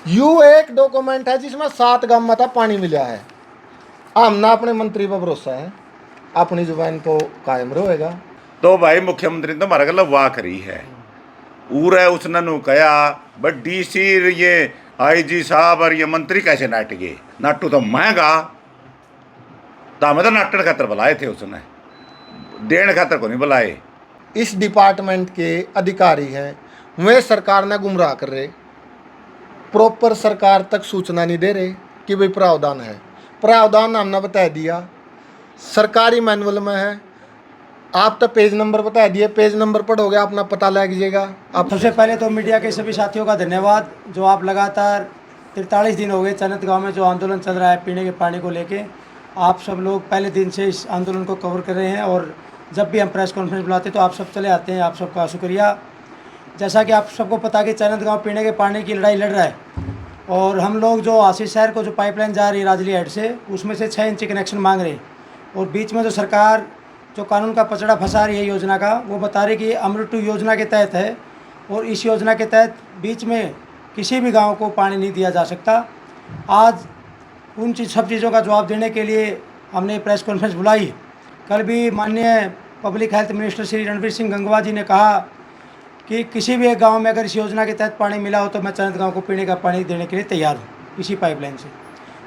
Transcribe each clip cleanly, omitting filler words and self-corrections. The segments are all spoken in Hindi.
यू एक डॉक्यूमेंट है जिसमें 7 गांव में था पानी मिला है। हमने अपने मंत्री पर भरोसा है, अपनी जुबान को कायम रहेगा। तो भाई मुख्यमंत्री ने तो हमारे गल वाह करी है, उर है उसने नु कहा बट डीसी ये आईजी साहब और ये मंत्री कैसे नाट गए, नाटू तो महंगा तो हमें तो नाटन खातर बुलाए थे, उसने देने खातर को नहीं बुलाए। इस डिपार्टमेंट के अधिकारी हैं वे सरकार ने गुमराह कर रहे, प्रॉपर सरकार तक सूचना नहीं दे रहे कि भाई प्रावधान है। प्रावधान हमने बता दिया, सरकारी मैनुअल में है। आप तो पेज नंबर बता दिए, पेज नंबर पढ़ोगे अपना पता लग जाएगा। आप सबसे पहले तो मीडिया के सभी साथियों का धन्यवाद, जो आप लगातार 43 दिन हो गए चनत गांव में जो आंदोलन चल रहा है पीने के पानी को लेके, आप सब लोग पहले दिन से इस आंदोलन को कवर कर रहे हैं और जब भी हम प्रेस कॉन्फ्रेंस बुलाते हैं तो आप सब चले आते हैं। आप सबका शुक्रिया। जैसा कि आप सबको पता कि चनत गाँव पीने के पानी की लड़ाई लड़ रहा है और हम लोग जो आशीष शहर को जो पाइपलाइन जा रही है राजली हेड से, उसमें से 6 इंच कनेक्शन मांग रहे हैं और बीच में जो सरकार जो कानून का पचड़ा फंसा रही है योजना का, वो बता रही कि अमृत 2 योजना के तहत है और इस योजना के तहत बीच में किसी भी गांव को पानी नहीं दिया जा सकता। आज उन सब चीज़ों का जवाब देने के लिए हमने प्रेस कॉन्फ्रेंस बुलाई। कल भी माननीय public health minister Shri Ranbir Singh Gangwa ji ने कहा कि किसी भी एक गांव में अगर इस योजना के तहत पानी मिला हो तो मैं चनत गांव को पीने का पानी देने के लिए तैयार हूँ इसी पाइपलाइन से।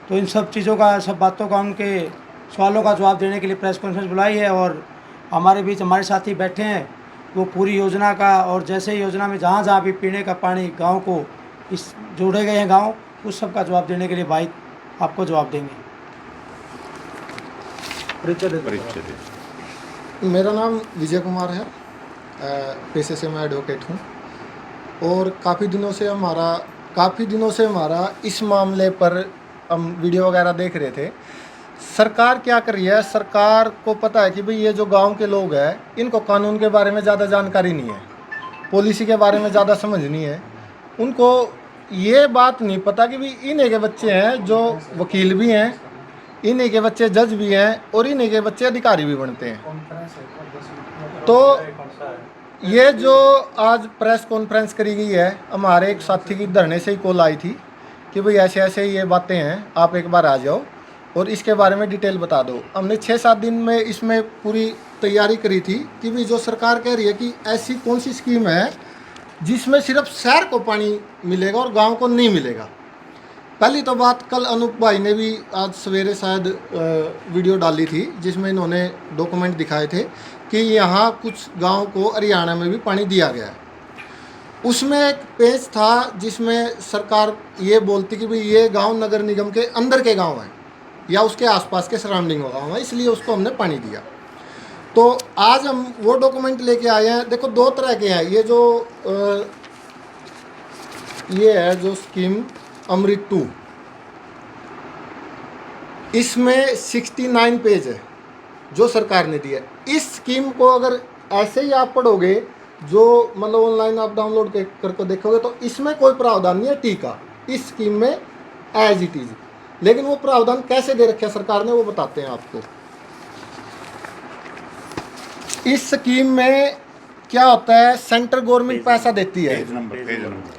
तो इन सब चीज़ों का, सब बातों का, उनके सवालों का जवाब देने के लिए प्रेस कॉन्फ्रेंस बुलाई है और हमारे बीच हमारे साथी बैठे हैं, वो पूरी योजना का और जैसे योजना में जहाँ जहाँ भी पीने का पानी गांव को इस जोड़े गए हैं गांव, उस सब का जवाब देने के लिए भाई आपको जवाब देंगे। मेरा नाम विजय कुमार है, पेशे से मैं एडवोकेट हूँ और काफ़ी दिनों से हमारा इस मामले पर हम वीडियो वगैरह देख रहे थे। सरकार क्या कर रही है, सरकार को पता है कि भाई ये जो गांव के लोग हैं इनको कानून के बारे में ज़्यादा जानकारी नहीं है, पॉलिसी के बारे में ज़्यादा समझ नहीं है। उनको ये बात नहीं पता कि भाई इन्हीं के बच्चे हैं जो वकील भी हैं, इन्हीं के बच्चे जज भी हैं और इन्हीं के बच्चे अधिकारी भी बनते हैं। तो ये जो आज प्रेस कॉन्फ्रेंस करी गई है, हमारे एक साथी की धरने से ही कॉल आई थी कि भाई ऐसे ऐसे ये बातें हैं, आप एक बार आ जाओ और इसके बारे में डिटेल बता दो। हमने 6-7 दिन में इसमें पूरी तैयारी करी थी कि भाई जो सरकार कह रही है कि ऐसी कौन सी स्कीम है जिसमें सिर्फ शहर को पानी मिलेगा और गांव को नहीं मिलेगा। पहली तो बात, कल अनूप भाई ने भी आज सवेरे शायद वीडियो डाली थी जिसमें इन्होंने डॉक्यूमेंट दिखाए थे कि यहाँ कुछ गांव को हरियाणा में भी पानी दिया गया है। उसमें एक पेज था जिसमें सरकार ये बोलती कि भाई ये गांव नगर निगम के अंदर के गांव हैं या उसके आसपास के सराउंडिंग गाँव है, इसलिए उसको हमने पानी दिया। तो आज हम वो डॉक्यूमेंट लेके आए हैं। देखो 2 तरह के हैं, ये है जो स्कीम अमृत 2, इसमें 69 पेज है जो सरकार ने दिया। इस स्कीम को अगर ऐसे ही आप पढ़ोगे, जो मतलब ऑनलाइन आप डाउनलोड करके देखोगे, तो इसमें कोई प्रावधान नहीं है टीका इस स्कीम में एज इट इज। लेकिन वो प्रावधान कैसे दे रखे सरकार ने वो बताते हैं आपको। इस स्कीम में क्या होता है, सेंट्रल गवर्नमेंट पैसा देती है।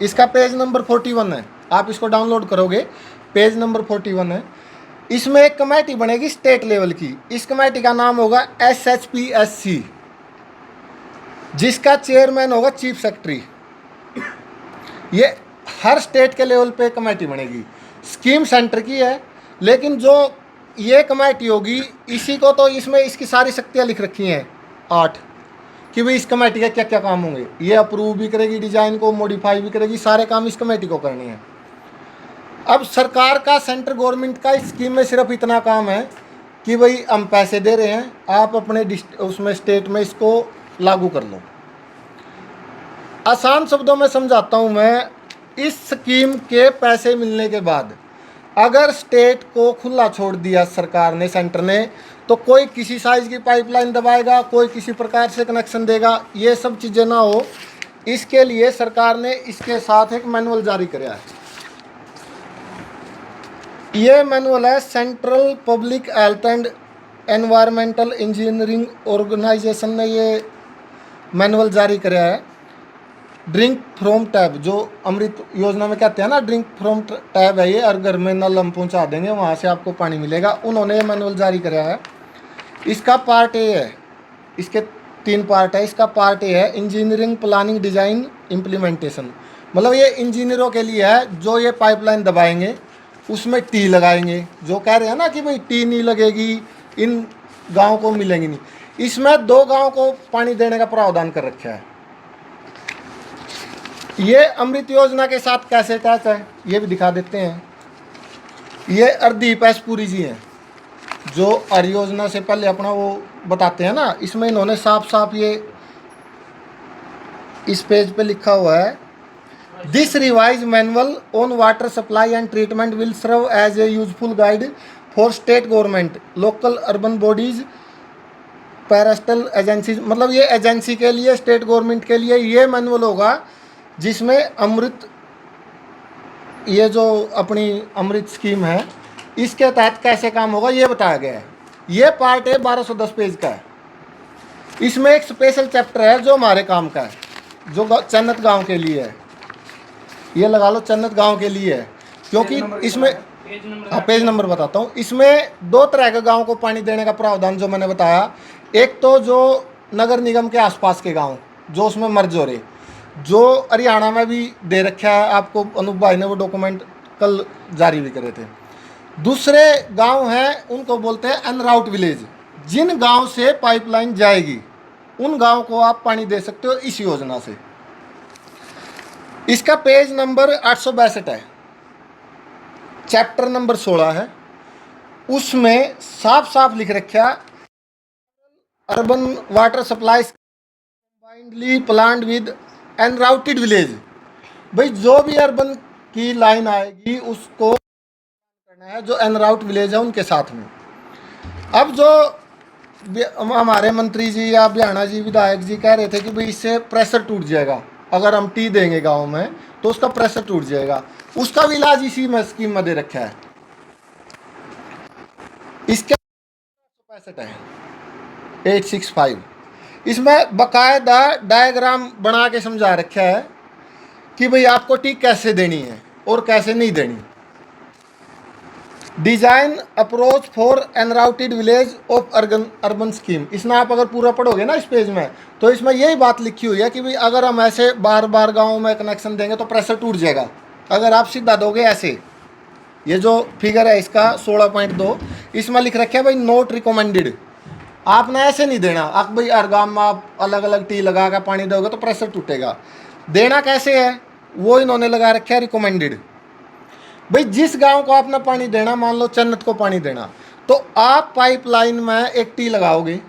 इसका पेज नंबर 41 है, आप इसको डाउनलोड करोगे, पेज नंबर 41 है। इसमें एक कमेटी बनेगी स्टेट लेवल की, इस कमेटी का नाम होगा SHPSC, जिसका चेयरमैन होगा चीफ सेक्रेटरी। ये हर स्टेट के लेवल पे कमेटी बनेगी। स्कीम सेंटर की है, लेकिन जो ये कमेटी होगी इसी को तो इसमें इसकी सारी शक्तियाँ लिख रखी हैं 8 कि भाई इस कमेटी के क्या क्या काम होंगे। ये अप्रूव भी करेगी, डिज़ाइन को मॉडिफाई भी करेगी, सारे काम इस कमेटी को करने हैं। अब सरकार का, सेंट्रल गवर्नमेंट का इस स्कीम में सिर्फ इतना काम है कि भाई हम पैसे दे रहे हैं, आप अपने उसमें स्टेट में इसको लागू कर लो। आसान शब्दों में समझाता हूँ मैं, इस स्कीम के पैसे मिलने के बाद अगर स्टेट को खुला छोड़ दिया सरकार ने, सेंटर ने, तो कोई किसी साइज़ की पाइपलाइन दबाएगा, कोई किसी प्रकार से कनेक्शन देगा, ये सब चीज़ें ना हो, इसके लिए सरकार ने इसके साथ एक मैनुअल जारी किया है। ये मैनुअल है central public health and environmental engineering organisation ने ये मैनुअल जारी किया है। ड्रिंक फ्रॉम टैब, जो अमृत योजना में कहते हैं ना, ड्रिंक फ्रॉम टैब है ये, और घर में नल हम पहुँचा देंगे, वहाँ से आपको पानी मिलेगा। उन्होंने ये मैनुअल जारी कराया है। इसका पार्ट ए है, इसके 3 पार्ट है। इसका पार्ट ए है इंजीनियरिंग प्लानिंग डिज़ाइन इम्प्लीमेंटेशन, मतलब ये इंजीनियरों के लिए है जो ये पाइपलाइन दबाएंगे, उसमें टी लगाएंगे। जो कह रहे हैं ना कि भाई टी नहीं लगेगी, इन गाँव को मिलेंगी नहीं, इसमें 2 गाँव को पानी देने का प्रावधान कर रखा है। ये अमृत योजना के साथ कैसे अटैच है ये भी दिखा देते हैं। ये अर्दीप एसपुरी जी हैं जो हर योजना से पहले अपना वो बताते हैं ना। इसमें इन्होंने साफ साफ ये इस पेज पे लिखा हुआ है, this revise manual on water supply and treatment will serve as a useful guide for state government, local urban bodies, parastatal agencies, मतलब ये एजेंसी के लिए, स्टेट गवर्नमेंट के लिए ये मैनुअल होगा जिसमें अमृत, ये जो अपनी अमृत स्कीम है इसके तहत कैसे काम होगा ये बताया गया है। ये पार्ट है 1210 पेज का है। इसमें एक स्पेशल चैप्टर है जो हमारे काम का है, जो चन्नत गांव के लिए है। ये लगा लो चन्नत गांव के लिए है, क्योंकि इसमें, हाँ पेज नंबर बताता हूँ। इसमें 2 तरह के गाँव को पानी देने का प्रावधान जो मैंने बताया, एक तो जो नगर निगम के आसपास के गाँव जो उसमें मर्ज हो रहे, जो हरियाणा में भी दे रखा है आपको, अनूप भाई ने वो डॉक्यूमेंट कल जारी भी करे थे। दूसरे गांव हैं उनको बोलते हैं अनराउट विलेज, जिन गांव से पाइपलाइन जाएगी उन गांव को आप पानी दे सकते हो इस योजना से। इसका पेज नंबर 862 है, चैप्टर नंबर 16 है। उसमें साफ साफ लिख रखा urban water supply combinedly planned with unrouted village, भाई जो भी अर्बन की लाइन आएगी उसको करना है जो अनराउट विलेज है उनके साथ में। अब जो हमारे मंत्री जी या हरियाणा जी विधायक जी कह रहे थे कि भाई इससे प्रेशर टूट जाएगा, अगर हम टी देंगे गांव में तो उसका प्रेशर टूट जाएगा, उसका भी इलाज इसी में स्कीम में दे रखा है। इसके 65 है 865, इसमें बकायदा डायग्राम बना के समझा रखा है कि भाई आपको टी कैसे देनी है और कैसे नहीं देनी। Design approach for enrouted village of urban scheme, इसमें आप अगर पूरा पढ़ोगे ना इस पेज में, तो इसमें यही बात लिखी हुई है कि भाई अगर हम ऐसे बार बार गाँव में कनेक्शन देंगे तो प्रेशर टूट जाएगा। अगर आप सीधा दोगे ऐसे, ये जो फिगर है इसका 16.2, इसमें लिख रखा है भाई नोट रिकमेंडेड, आपने ऐसे नहीं देना। आप भाई हर गाँव में आप अलग अलग टी लगा कर पानी दोगे तो प्रेशर टूटेगा। देना कैसे है वो इन्होंने लगा रखा है रिकमेंडेड। भाई जिस गांव को आपने पानी देना, मान लो चन्नत को पानी देना, तो आप पाइपलाइन में एक टी लगाओगे,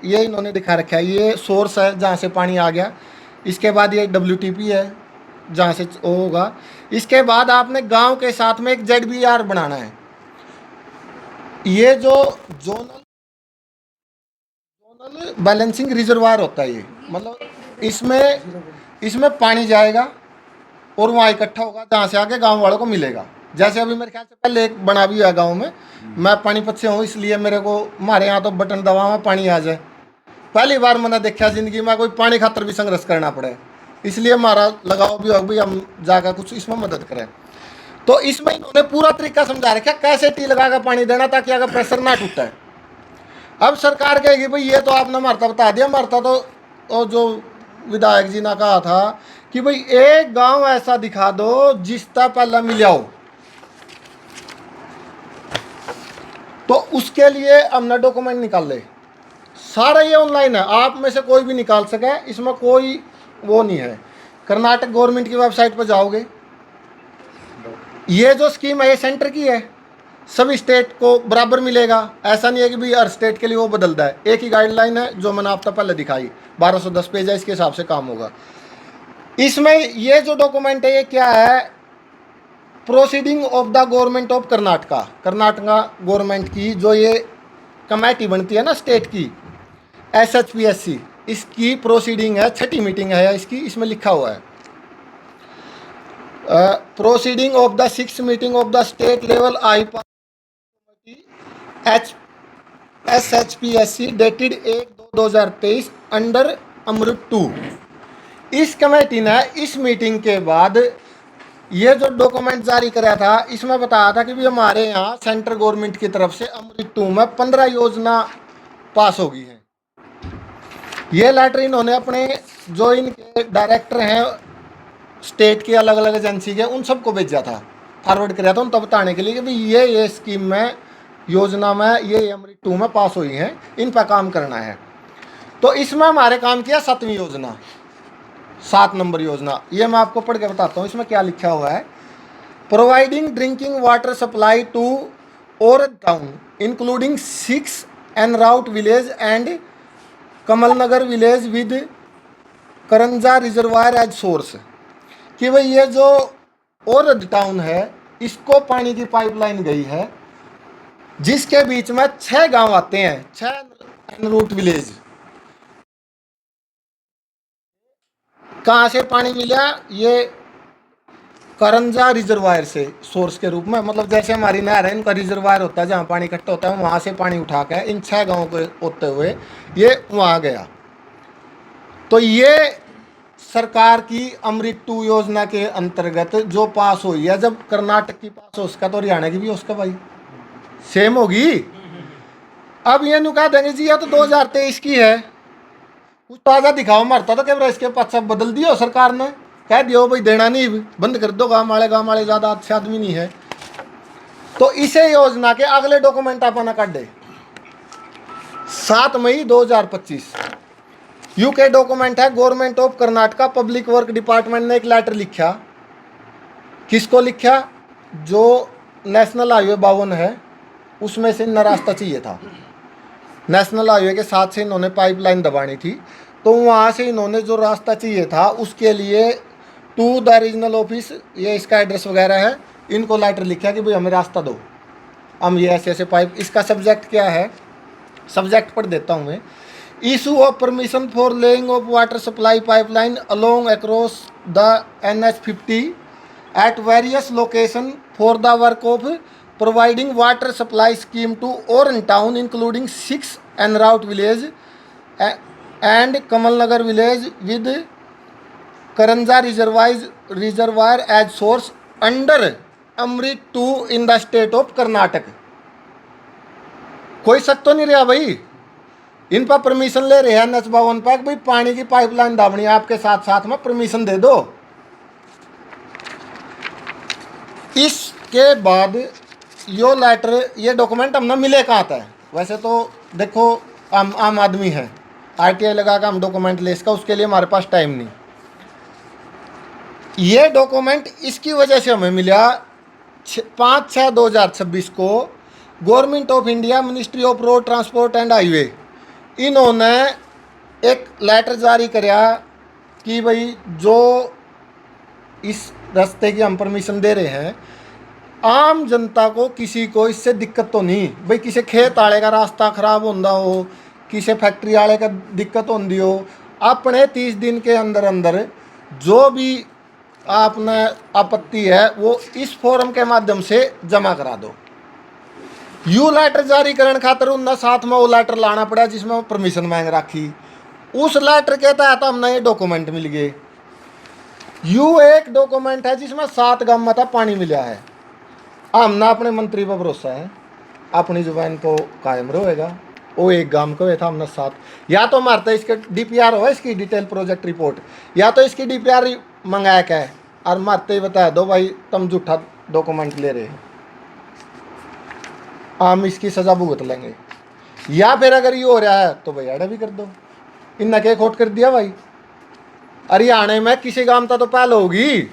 ये इन्होंने दिखा रखा है, ये सोर्स है जहाँ से पानी आ गया। इसके बाद ये WTP है जहाँ से वो होगा। इसके बाद आपने गांव के साथ में एक ZBR बनाना है। ये जो जोनल बैलेंसिंग रिजर्वायर होता है, ये मतलब इसमें पानी जाएगा और वहाँ इकट्ठा होगा जहाँ से आके गांव वालों को मिलेगा। जैसे अभी मेरे ख्याल से पहले एक बना भी हुआ गांव में, मैं पानीपत से हूँ इसलिए मेरे को, हमारे यहाँ तो बटन दबावा पानी आ जाए। पहली बार मैंने देखा जिंदगी में कोई पानी खातर भी संघर्ष करना पड़े, इसलिए हमारा लगाव भी हो, भी हम जाकर कुछ इसमें मदद करें। तो इसमें इन्होंने पूरा तरीका समझा रखा कैसे टी लगा कर पानी देना ताकि अगर प्रेशर ना टूटे। अब सरकार कहेगी भाई ये तो आपने मरता बता दिया, मरता तो जो विधायक जी ने कहा था कि भाई एक गांव ऐसा दिखा दो जिसका पहला मिलाओ, तो उसके लिए हमने डॉक्यूमेंट निकाल ले। सारा ये ऑनलाइन है, आप में से कोई भी निकाल सके, इसमें कोई वो नहीं है। कर्नाटक गवर्नमेंट की वेबसाइट पर जाओगे, ये जो स्कीम है ये सेंटर की है, सभी स्टेट को बराबर मिलेगा। ऐसा नहीं है कि भाई हर स्टेट के लिए वो बदलता है, एक ही गाइडलाइन है जो मैंने आपको पहले दिखाई, 1210 पेज है, इसके हिसाब से काम होगा। इसमें ये जो डॉक्यूमेंट है ये क्या है, proceeding of the government of Karnataka, Karnataka government की जो ये कमेटी बनती है ना स्टेट की, SHPSC, इसकी प्रोसीडिंग है, 6ठी मीटिंग है इसकी। इसमें लिखा हुआ है proceeding of the 6th meeting of the state level IPA SHPSC dated 1/2/2023 under Amrut 2। इस कमेटी ने इस मीटिंग के बाद ये जो डॉक्यूमेंट जारी कराया था, इसमें बताया था कि भी हमारे यहाँ सेंट्रल गवर्नमेंट की तरफ से अमृत 2 में 15 योजना पास हो गई है। ये लेटर इन्होंने अपने जो इनके डायरेक्टर हैं स्टेट के अलग अलग एजेंसी के, उन सबको भेजा था, फॉरवर्ड कराया था उनको बताने के लिए कि भाई ये स्कीम में, योजना में, ये अमृत 2 में पास हुई हैं, इन पर काम करना है। तो इसमें हमारे काम किया 7वीं योजना, 7 नंबर योजना। ये मैं आपको पढ़ के बताता हूँ इसमें क्या लिखा हुआ है। Providing drinking water supply to और town including 6 en route village and Kamalnagar village with Karanja reservoir as source. कि भाई ये जो औरद टाउन है, इसको पानी की पाइपलाइन गई है, जिसके बीच में 6 गांव आते हैं, 6 एन रूट विलेज। कहाँ से पानी मिला? ये करंजा रिजर्वायर से, सोर्स के रूप में, मतलब जैसे हमारी नहर है, इनका रिजर्वायर होता है जहाँ पानी इकट्ठा होता है, वहाँ से पानी उठा के इन 6 गाँवों को होते हुए ये वहाँ गया। तो ये सरकार की अमृत 2 योजना के अंतर्गत जो पास हुई है, जब कर्नाटक की पास हो उसका तो हरियाणा की भी उसका भाई सेम होगी। अब ये नु कह देंगे जी ये तो 2023 की है, कुछ ताज़ा दिखाओ मरता तो क्या इसके पास सब बदल दियो सरकार ने, कह दियो भाई देना नहीं, बंद कर दो, गाँव वाले ज़्यादा अच्छे आदमी नहीं है। तो इसे योजना के अगले डॉक्यूमेंट अपना काटे 7 मई 2025 यूके डॉक्यूमेंट है। Government of Karnataka public work department ने एक लेटर लिखा। किसको लिखा? जो नेशनल हाईवे 52 है उसमें से इन्हें रास्ता चाहिए था, नेशनल हाईवे के साथ से इन्होंने पाइपलाइन दबानी थी, तो वहाँ से इन्होंने जो रास्ता चाहिए था उसके लिए टू द रीजनल ऑफिस, ये इसका एड्रेस वगैरह है, इनको लेटर लिखा कि भाई हमें रास्ता दो, हम ये ऐसे ऐसे पाइप। इसका सब्जेक्ट क्या है? सब्जेक्ट पढ़ देता हूँ मैं। Issue of permission for laying of water supply pipeline along across the NH50 at various location for the work of providing water supply scheme to Oran town including 6 en route village and Kamalnagar village with Karanja reservoir as source under Amrit 2 in the state of Karnataka। कोई शक तो नहीं रहा भाई, इन पर परमिशन ले रहे हैं NH 52 पर, भाई पानी की पाइपलाइन दाबनी है, आपके साथ साथ में परमिशन दे दो। इसके बाद यो लेटर, ये डॉक्यूमेंट हमने मिले कहाँ था? वैसे तो देखो आम आदमी है, RTI लगा कर हम डॉक्यूमेंट ले इसका, उसके लिए हमारे पास टाइम नहीं। ये डॉक्यूमेंट इसकी वजह से हमें मिला 5/6/2026 को government of India ministry of road transport and highway, इन्होंने एक लेटर जारी कराया कि भाई जो इस रास्ते की हम परमिशन दे रहे हैं, आम जनता को किसी को इससे दिक्कत तो नहीं, भाई किसी खेत वाले का रास्ता खराब होंदा हो, किसी फैक्ट्री वाले का दिक्कत होंदी हो, अपने 30 दिन के अंदर अंदर जो भी आपने आपत्ति है वो इस फोरम के माध्यम से जमा करा दो। यू लेटर जारी करने खातर उन्हें साथ में वो लेटर लाना पड़ा जिसमें परमिशन मांग रखी। उस लेटर के तहत हमने ये डॉक्यूमेंट मिल गए। यू एक डॉक्यूमेंट है जिसमें 7 गांव में था पानी मिला है। हमने अपने मंत्री पर भरोसा है, अपनी जुबान को कायम रहेगा। वो एक गांव को था, हमने 7, या तो मारते इसके DPR हो, इसकी डिटेल प्रोजेक्ट रिपोर्ट, या तो इसकी DPR मंगाया क्या है और मारते ही बता दो भाई तुम झूठा डॉक्यूमेंट ले रहे हो, हम इसकी सजा भुगत लेंगे। या फिर अगर ये हो रहा है तो भाई एडा भी कर दो। इन नके खोट कर दिया भाई। हरियाणा में किसी गांव था तो पहले होगी,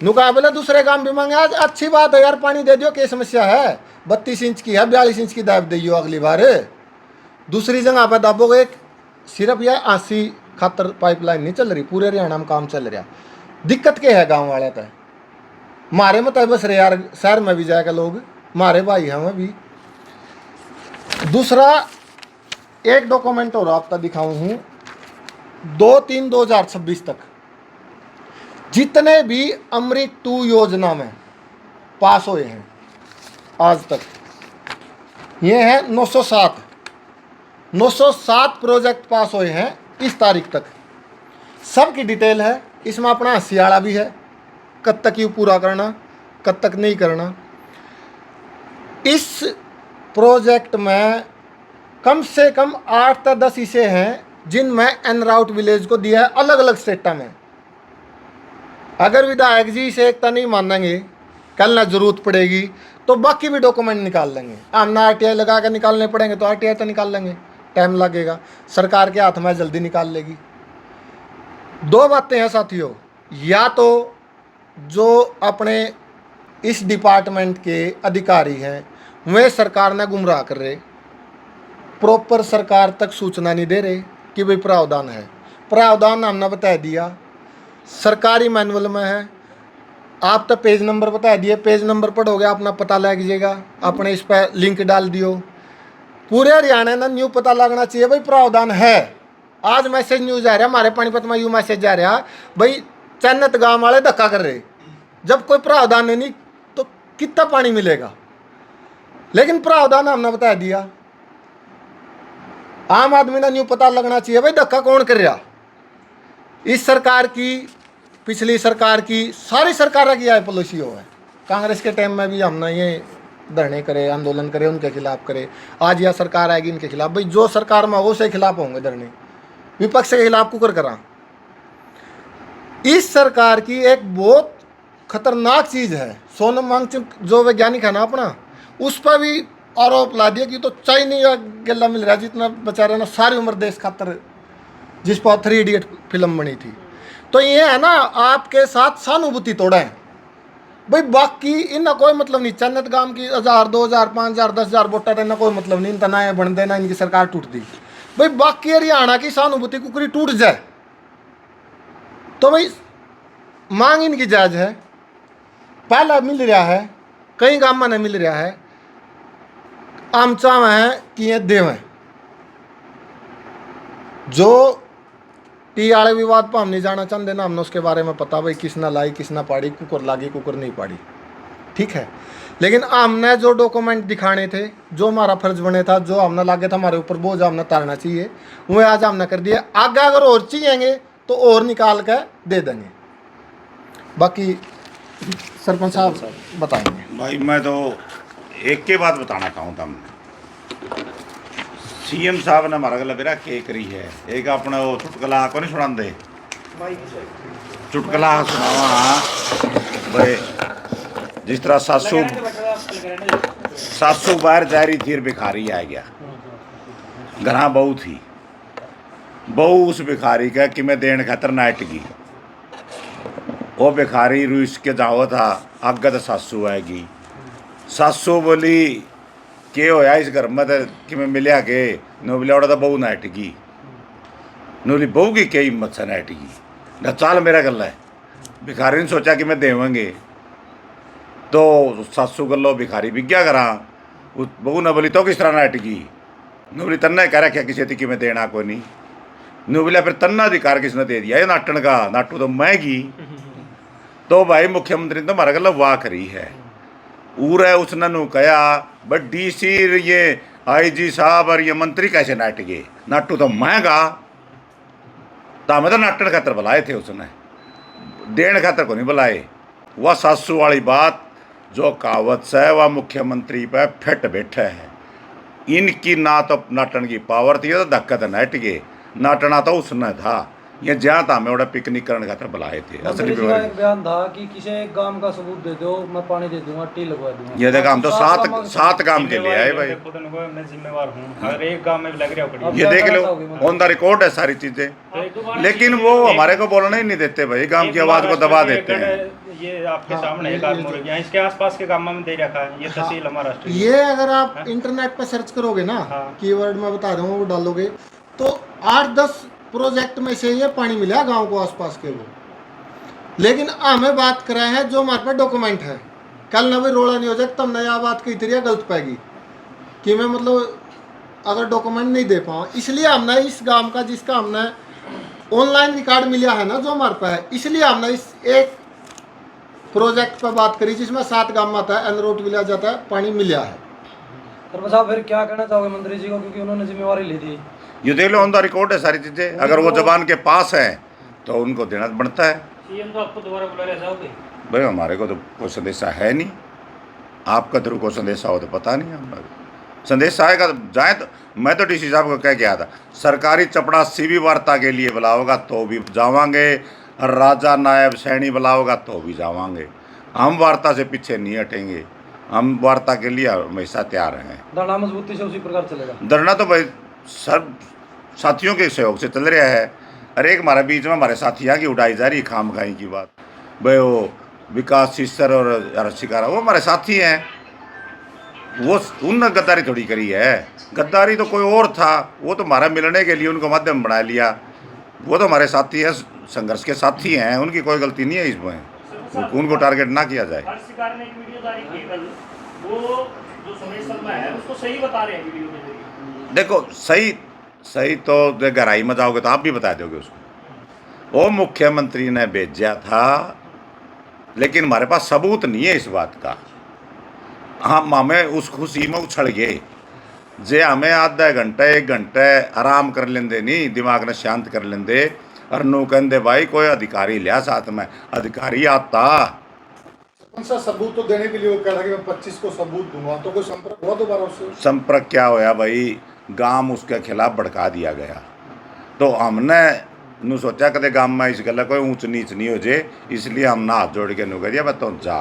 मुकाबले दूसरे काम भी मांगे। आज अच्छी बात है यार, पानी दे दियो, क्या समस्या है? 32 इंच की है, 42 इंच की दाब दियो अगली बार। दूसरी जगह पर दाबोगे, सिर्फ यह 80 खातर पाइपलाइन नहीं चल रही, पूरे हरियाणा में काम चल रहा। दिक्कत क्या है गांव वाले तय मारे मत बस रे यार, शहर में भी जाएगा लोग, मारे भाई हमें भी। दूसरा एक डॉक्यूमेंट और आपका दिखाऊं हूँ, 2/3/2026 तक जितने भी अमृत 2 योजना में पास हुए हैं आज तक, ये है 907 प्रोजेक्ट पास हुए हैं इस तारीख तक। सब की डिटेल है। इसमें अपना हसियाड़ा भी है, कब तक ये पूरा करना, कब तक नहीं करना। इस प्रोजेक्ट में कम से कम 8 से 10 हिस्से हैं जिनमें एन राउट विलेज को दिया है अलग अलग स्टेटा में। अगर विधायक जी इसे एकता नहीं मानेंगे, कल ना जरूरत पड़ेगी तो बाकी भी डॉक्यूमेंट निकाल लेंगे। हमने आरटीआई लगा कर निकालने पड़ेंगे तो आरटीआई तो निकाल लेंगे, टाइम लगेगा, सरकार के हाथ में जल्दी निकाल लेगी। दो बातें हैं साथियों, या तो जो अपने इस डिपार्टमेंट के अधिकारी हैं वे सरकार ने गुमराह कर रहे, प्रॉपर सरकार तक सूचना नहीं दे रहे कि भाई प्रावधान है। प्रावधान हमने बता दिया, सरकारी मैनुअल में है, आप तो पेज नंबर बता दिए, पेज नंबर पढ़ोगे अपना पता लग जाएगा, अपने इस पर लिंक डाल दियो। पूरे हरियाणा में न्यू पता लगना चाहिए भाई प्रावधान है। आज मैसेज न्यूज आ रहा हमारे पानीपत में, यू मैसेज आ रहा भाई चन्नत गांव वाले धक्का कर रहे, जब कोई प्रावधान नहीं तो कितना पानी मिलेगा। लेकिन प्रावधान हमने बता दिया, आम आदमी ने न्यू पता लगना चाहिए भाई धक्का कौन कर रहा। इस सरकार की, पिछली सरकार की, सारी सरकार की यह पॉलिसी हो है। कांग्रेस के टाइम में भी हमने ये धरने करे, आंदोलन करे, उनके खिलाफ करे। आज यह सरकार आएगी इनके खिलाफ, भाई जो सरकार में हो उसके खिलाफ होंगे धरने, विपक्ष के खिलाफ कुकर करा। इस सरकार की एक बहुत खतरनाक चीज है, सोनम वांगचुक जो वैज्ञानिक है ना अपना, उस पर भी आरोप ला दिया कि तो चाइनीज गला मिल रहा है जितना बेचारे ना सारी उम्र देश खातर, जिस पर 3 इडियट फिल्म बनी थी। तो ये है ना आपके साथ सहानुभूति तोड़ा है भाई, बाकी इनका कोई मतलब नहीं। चन्नत गांव की 1000 2000 5000 10,000 वोटा देना कोई मतलब नहीं, इनका ना बन देना, इनकी सरकार टूट दी भाई। बाकी हरियाणा की सहानुभूति कुकरी टूट जाए तो भाई मांग इनकी जायज है। पहला मिल रहा है, कई गांव में नहीं मिल रहा है, आम चाव है कि ये देवें। जो टी आले विवाद पर हम नहीं जाना चाहते ना, हमने उसके बारे में पता भाई किसना लाई किसना पाड़ी, कुकर लागी कुकर नहीं पाड़ी, ठीक है। लेकिन हमने जो डॉक्यूमेंट दिखाने थे, जो हमारा फर्ज बने था, जो हमने लागे था हमारे ऊपर बोझ हमने तारना चाहिए, वो आज हमने कर दिया। आगे अगर और चाहिएंगे तो और निकाल कर दे देंगे। बाकी सरपंच साहब बताएंगे। भाई मैं तो एक के बात बताना चाहूँ था, सीएम साहब ने हमारा गला बेरा के करी है। एक अपना वो चुटकला को नहीं सुनाते, चुटकला सुनावा भाई, जिस तरह सासू बाहर जा रही थी, भिखारी आ गया, घर बहू थी, बहू उस भिखारी का कि मैं देन खातर नाट गई। वो भिखारी रूस के जाओ था, आगे तो सासू आएगी। सासू बोली के होया इस घर में कि मैं मिलिया के नो बोलिया तो बहू नाट गई। नो बोली बहू की क्या हिम्मत से नाट गई ना, चाल मेरा गला है। भिखारी ने सोचा कि मैं देवेंगे, तो सासू गलो भिखारी भी क्या करा। बहू ने बोली तो किस तरह नाट गई। नो बोली तन्ना कह रखा किसी थी कि मैं देना कोई नहीं। नो बोलिया फिर तन्ना अधिकार किसने दे दिया, ये नाटन का, नाटू तो मैं की। तो भाई मुख्यमंत्री ने तो हमारा गला वाह करी है। उर है उसने नु कहा बड़ी सी ये आईजी साहब और ये मंत्री कैसे नाट गए, नाटू तो महंगा तो हमें तो नाटन खातर बुलाए थे, उसने देन खातर को नहीं बुलाए। वह सासू वाली बात जो कहावत से वह मुख्यमंत्री पे फिट बैठे है। इनकी ना तो नाटन की पावर थी, तो धक्का तो नाट गए, नाटना तो उसने था। ये जहाँ था हमें पिकनिक करने खातर बुलाए थे। असली बयान था कि किसी एक काम का सबूत दे दो, मैं पानी दे दूंगा, टी लगवा दूंगा। ये देखा हम तो सात काम के लिए आए भाई। मैं जिम्मेवार हूँ, हर एक काम में लग रहा हूँ। ये देख लो ऑन द रिकॉर्ड है सारी चीजें, लेकिन वो हमारे को बोलने ही नहीं देते भाई, गांव की आवाज को दबा देते हैं। ये आपके सामने एक आदमी यहाँ इसके आसपास के काम में दे रखा है, ये तहसील हमारा। ये अगर आप इंटरनेट पर सर्च करोगे ना, कीवर्ड में बता रहा हूँ वो डालोगे तो 8-10 प्रोजेक्ट में से ये पानी मिला गांव को आसपास के वो। लेकिन हमें बात करा है जो हमारे पास डॉक्यूमेंट है। कल ना भाई रोड़ा नहीं हो जाए तब नया बात की तरीका गलत पाएगी कि मैं मतलब अगर डॉक्यूमेंट नहीं दे पाऊँ। इसलिए हमने इस गांव का, जिसका हमने ऑनलाइन रिकॉर्ड मिला है ना जो हमारे पास है, इसलिए हमने इस एक प्रोजेक्ट पर बात करी जिसमें 7 गांव में आता है, एनरोट विला जाता है, पानी मिला है। साहब फिर क्या कहना चाहोगे मंत्री जी को, क्योंकि उन्होंने जिम्मेवारी ली थी। ये देख लो ऑन द रिकॉर्ड है सारी चीजें। अगर वो जबान के पास है तो उनको देना बनता है। सीएम तो आपको दोबारा बुला रहे, जाओगे? भाई हमारे को तो कोई संदेशा है नहीं, आपका थ्रू को संदेशा हो तो पता नहीं हमारा संदेश आएगा तो जाए। तो मैं तो डीसी साहब को कह के आया था, सरकारी चपड़ासी भी वार्ता के लिए बुलाओगा तो भी जावांगे, राजा नायब सैनी बुलाओगा तो भी जावांगे। हम वार्ता से पीछे नहीं हटेंगे, हम वार्ता के लिए हमेशा तैयार हैं। धरना मजबूती से उसी प्रकार चलेगा। धरना तो भाई सब साथियों के सहयोग से चल रहा है। अरे एक हमारे बीच में हमारे साथी यहाँ की उठाई जा रही है खाम खाई की बात, भाई वो विकास सिस्टर और शिकारा वो हमारे साथी हैं, वो उनने गद्दारी थोड़ी करी है। गद्दारी तो कोई और था, वो तो हमारा मिलने के लिए उनको माध्यम बना लिया। वो तो हमारे साथी है, संघर्ष के साथी हैं, उनकी कोई गलती नहीं है इसमें, उनको टारगेट ना किया जाए। शिकार ने एक वीडियो जारी की कल, वो जो सुमेश शर्मा है उसको सही बता रहे हैं वीडियो के जरिए। देखो सही तो गहराई में जाओगे तो आप भी बता दोगे उसको। वो मुख्यमंत्री ने भेजा था, लेकिन हमारे पास सबूत नहीं है इस बात का। हम हमें उस खुशी में उछल गए, जे हमें आधा घंटा 1 घंटे आराम कर लेंदे, नहीं दिमाग ने शांत कर लेंदे, और नो कहते भाई कोई अधिकारी लिया साथ में, अधिकारी आता। कौन सा सबूत तो देने के लिए वो कह रहा कि मैं 25 को सबूत दूंगा, तो कोई संपर्क हुआ दोबारा उससे? संपर्क क्या होया भाई, गांव उसके खिलाफ भड़का दिया गया। तो हमने नु सोचा कदे गांव में इस गल कोई ऊंच नीच नहीं हो जाए, इसलिए हमने हाथ जोड़ के नु कह दिया तो जा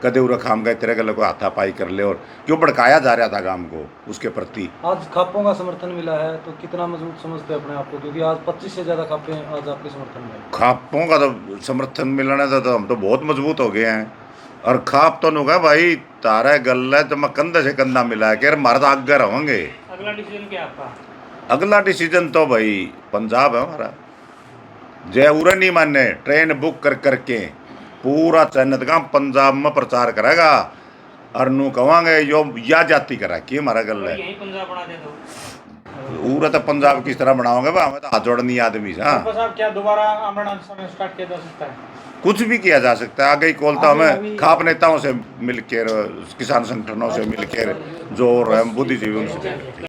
कदे उरा खाम गए तेरे गल को हाथापाई कर ले, और क्यों भड़काया जा रहा था गांव को उसके प्रति। आज खापों का समर्थन मिला है तो कितना मजबूत समझते हैं अपने आप को, क्योंकि आज 25 से ज़्यादा खापे आज आपके समर्थन में। खापों का तो समर्थन मिलने था तो हम तो बहुत मजबूत हो गए हैं। और खाप तो नुगा भाई तारा गल है तो मैं कंधे से कंधा मिला के हमारा तो आगे रहेंगे। अगला डिसीजन क्या आपका? अगला डिसीजन तो भाई पंजाब है हमारा, जय उरे नहीं माने ट्रेन बुक कर करके पूरा चैनत का पंजाब में प्रचार करेगा, और नू कहेंगे यो या जाति करा कि हमारा गल है। यही पंजाब बना दे तो पूरा तो पंजाब किस तरह बनाओगे भाई, हमें तो हाथ जोड़नी आदमी हाँ। साहब क्या दोबारा आमरण अनशन स्टार्ट किया जा सकता है? कुछ भी किया जा सकता है। आगे ही कॉल तो हमें खाप नेताओं से मिलकर, किसान संगठनों से मिलकर, जो बुद्धिजीवी उनसे